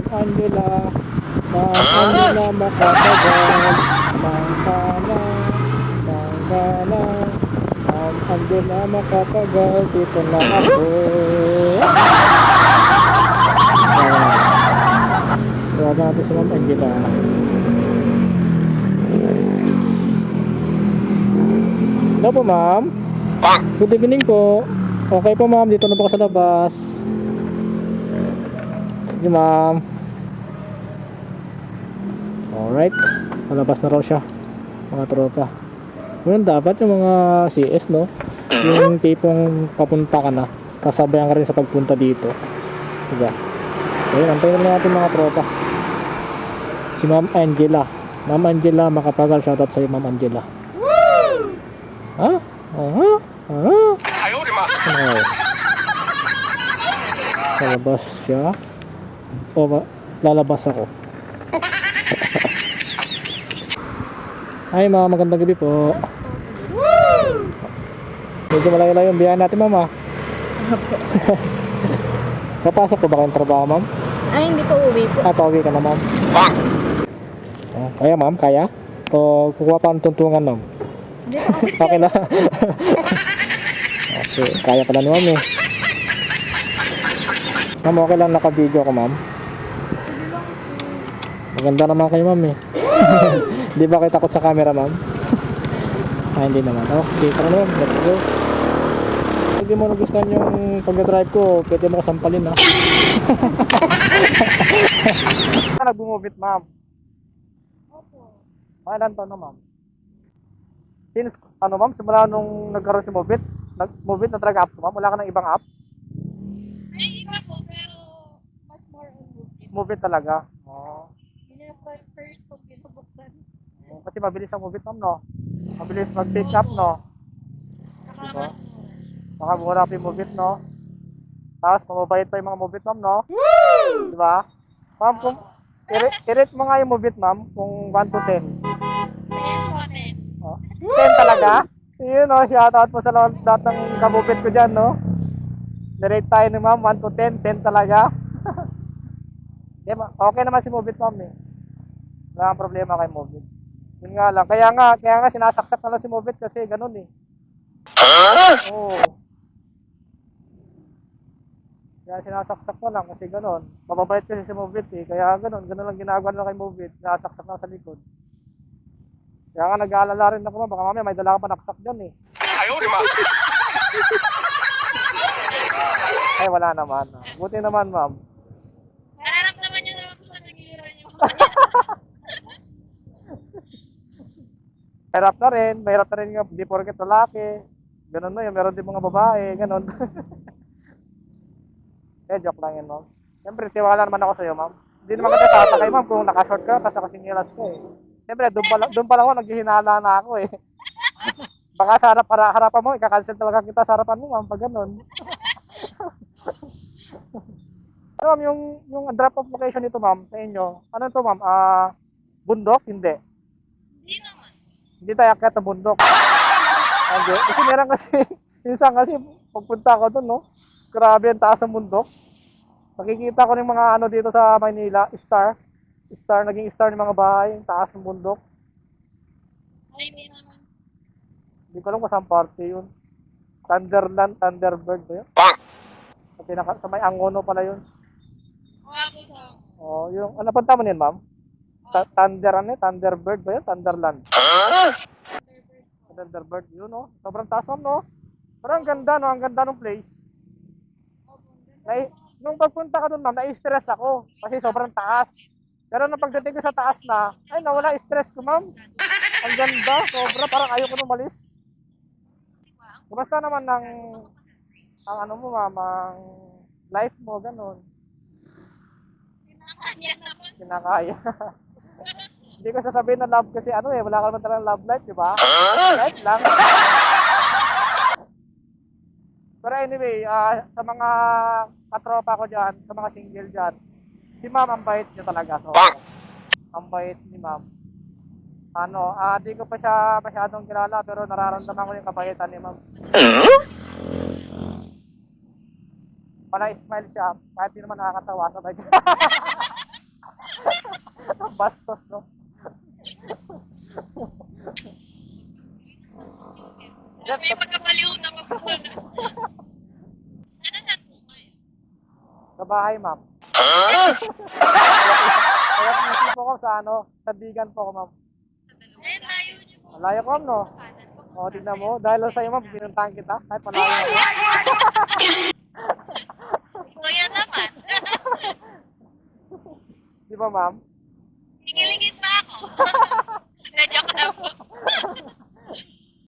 Ma'am Angela. Ma'am Angela makatagal. Mangkana, mangkana. Ma'am Angela makatagal. Dito na ako. Tawagan natin si Ma'am Angela. Hello po ma'am. Good evening po. Okay po ma'am, dito na po ako sa labas. Sige ma'am. Alright, malabas na raw siya, mga tropa. Ngayon dapat yung mga CS, no, yung tipong papunta ka na, kasabayan ka rin sa pagpunta dito, diba? Ayun, antayin na natin mga tropa. Si Ma'am Angela. Ma'am Angela makapagal, shoutout sa'yo Ma'am Angela. Ha? Ano? Lalabas siya. O, lalabas ako. Ay, mga magandang gabi po. Medyo malayo-layo yung biyahe natin, ma'am. Papasok po ba kayong trabaho, ma'am? Ay, hindi po uwi po. Pauwi ka na, ma'am. Kaya, ma'am? Kaya? O kukuha pa ang tuntungan, ma'am? Hindi po. Okay na. Okay, kaya pala ni ma'am eh. Ma'am, okay lang naka-video ko, ma'am? Maganda naman kayo, ma'am eh. Di ba kayo takot sa camera, ma'am? Hindi naman. Okay, tara na, ma'am. Let's go. Hindi mo nagustuhan yung pag-drive ko, pwede mo kasampalin, ha? Nag-bumubit, ma'am. Opo. Ilan taon na, ma'am? Since, ma'am, simula nung nagkaroon si Mobit, nag-Mobit na talaga apps, ma'am? Wala ka ng ibang apps? Ay, iba po, pero mas more on movie. Mobit talaga? Yun yung first kong binubuksan. Kasi mabilis ang Mobit, ma'am, no? Mabilis mag-pick up, no? Tsaka Diba? mas more. Makamura pa yung Mobit, no? Tapos, mamabait pa yung mga Mobit, ma'am, no? Diba? Ma'am, kung i-rate mo nga yung Mobit, ma'am, kung 1 to 10. 10. Oh. 10 talaga? Yun, no? Shoutout po sa lahat ng kabubit ko dyan, no? Nirate tayo ni ma'am, 1 to 10, 10 talaga. Okay naman si Mobit, ma'am, eh. Wala kang problema kay Mobit. Yun nga lang. Kaya nga sinasaksak na lang si Mobit kasi ganun, eh. Oo. Kaya sinasaksak na lang kasi ganun. Mababait kasi si Mobit, eh. Kaya ganun lang ginagawa na kay Mobit. Sinasaksak na sa likod. Kaya nga nag-aalala rin ako, ma'am. Baka mamaya may dala ka pa naksak dyan, eh. Ay, wala naman. Buti naman, ma'am. Nararamdaman nyo naman po sa nagigiran nyo. Mahirap na rin nga, di porket lalaki. Ganun na yun, meron din mga babae, ganun. Joke lang yun, ma'am. Siyempre, tiwala naman ako sa'yo, ma'am. Hindi naman kita tatakay, ma'am, kung nakashort ka, tapos nakasingilas ka, eh. Siyempre, doon pa lang ako, naghihinala na ako, eh. Baka sa harapan mo, ikakancel talaga kita sa harapan mo, ma'am, pag ganun. Ano, ma'am, yung drop-off location nito, ma'am, sa inyo, ano to, ma'am, bundok? Hindi. Hindi naman. Hindi tayo akyat sa bundok. Hindi. Kasi meron kasi, minsan kasi, pagpunta ko doon, no? Grabe, ang taas ng bundok. Nakikita ko ng mga ano dito sa Maynila, naging star ng mga bahay, ang taas ng bundok. Ay, hindi naman. Hindi ko alam kung saan parte yun. Thunderbird ba yun? Sa may Angono pala yun. Wala po sa Oh, yung, ano punta mo yun, ma'am? Thunderbird ba yun? Thunderland. Thunderbird, yun, no? Sobrang taas, ma'am, no? Pero ang ganda, no? Ang ganda ng place. Nung pagpunta ka doon, ma'am, na-stress ako kasi sobrang taas. Pero nung pagdating ko sa taas na, ay nawala stress ko, ma'am. Ang ganda, sobra, parang ayaw ko nung malis. Basta naman ang ano mo, ma'am, ang life mo, ganun. kinakanya naman. Kinakaya. Hindi ko sasabihin na love kasi ano eh, wala ka naman talagang love life, di ba? Life lang. Pero anyway, sa mga katropa ko dyan, sa mga single dyan, si ma'am ang bait niya talaga. So, ang bait ni ma'am. Di ko pa siya masyadong kilala pero nararamdaman ko yung kabaitan ni ma'am. Pala smile siya, kahit di naman nakakatawa sabay. bastos, no? May pagkabaliw na pagkukunan. Ano saan po kayo? Sa bahay, ma'am. Kaya pinisipo ko sa Sandigan po ko, ma'am. Eh, layo niyo po. Malayo ko, ma'am, no? O, tignan mo. Dahil lang sa'yo, ma'am, pinuntahan kita. Kahit malayo ako. Kuya naman. Di ba, ma'am?